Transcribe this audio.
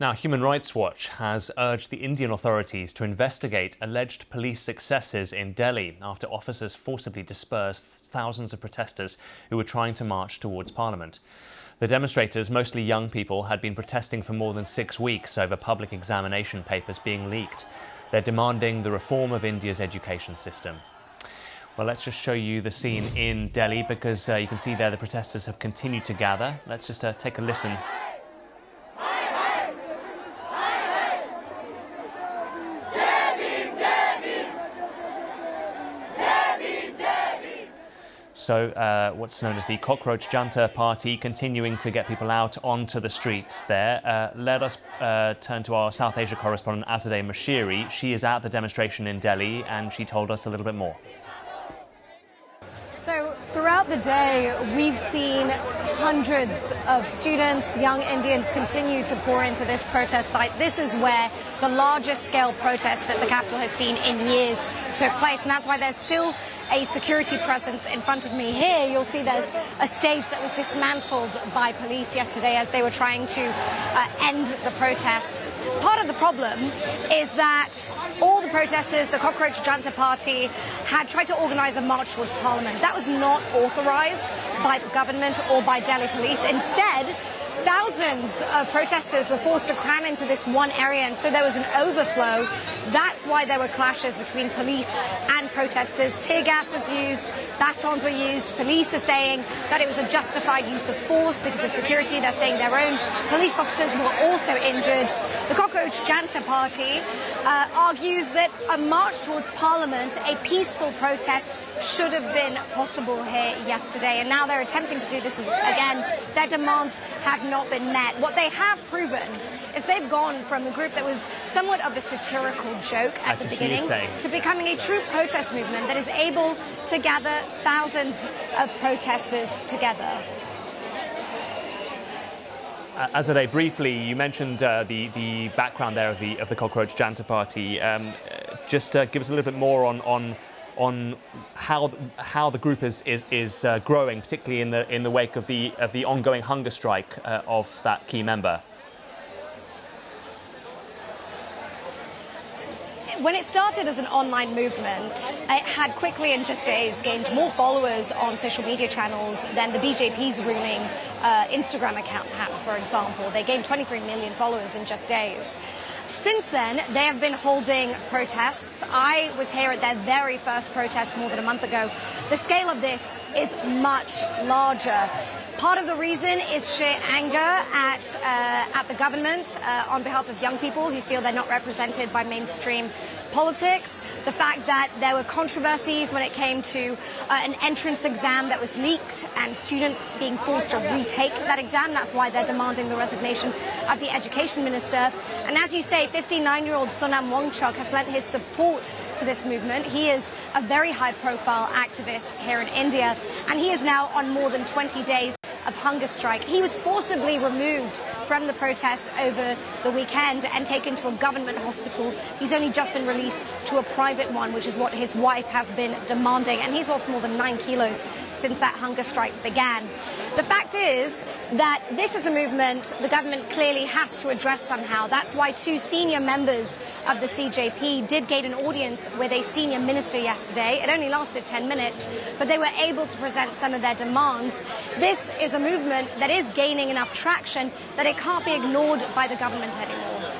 Now, Human Rights Watch has urged the Indian authorities to investigate alleged police excesses in Delhi after officers forcibly dispersed thousands of protesters who were trying to march towards Parliament. The demonstrators, mostly young people, had been protesting for more than 6 weeks over public examination papers being leaked. They're demanding the reform of India's education system. Well, let's just show you the scene in Delhi because you can see there the protesters have continued to gather. Let's just take a listen. So what's known as the Cockroach Janta party continuing to get people out onto the streets there. Let us turn to our South Asia correspondent Azadeh Mashiri. She is at the demonstration in Delhi and she told us a little bit more. So throughout the day, we've seen hundreds of students, young Indians, continue to pour into this protest site. This is where the largest scale protest that the capital has seen in years took place, and that's why there's still a security presence in front of me. Here you'll see there's a stage that was dismantled by police yesterday as they were trying to end the protest. Part of the problem is that all the protesters, the Cockroach Janta party, had tried to organise a march towards Parliament. That was not authorised by the government or by Delhi police. Instead, thousands of protesters were forced to cram into this one area, and so there was an overflow. That's why there were clashes between police and protesters. Tear gas was used, batons were used. Police are saying that it was a justified use of force because of security. They're saying their own police officers were also injured. The Cockroach Janta party argues that a march towards Parliament, a peaceful protest, should have been possible here yesterday, and now they're attempting to do this again. Their demands have not been met. What they have proven is they've gone from a group that was somewhat of a satirical joke at the beginning to becoming a true protest movement that is able to gather thousands of protesters together. Azadeh, briefly, you mentioned the background there of the Cockroach Janta party. Just give us a little bit more on how the group is growing, particularly in the wake of the ongoing hunger strike of that key member. When it started as an online movement, it had quickly in just days gained more followers on social media channels than the BJP's ruling Instagram account had, for example. They gained 23 million followers in just days. Since then, they have been holding protests. I was here at their very first protest more than a month ago. The scale of this is much larger. Part of the reason is sheer anger at the government on behalf of young people who feel they're not represented by mainstream politics. The fact that there were controversies when it came to an entrance exam that was leaked and students being forced to retake that exam. That's why they're demanding the resignation of the Education Minister. And as you say, 59-year-old Sonam Wangchuk has lent his support to this movement. He is a very high-profile activist here in India, and he is now on more than 20 days of hunger strike. He was forcibly removed from the protest over the weekend and taken to a government hospital. He's only just been released to a private one, which is what his wife has been demanding, and he's lost more than 9 kilos since that hunger strike began. The fact is that this is a movement the government clearly has to address somehow. That's why 2 senior members of the CJP did gain an audience with a senior minister yesterday. It only lasted 10 minutes, but they were able to present some of their demands. This is a movement that is gaining enough traction that it can't be ignored by the government anymore.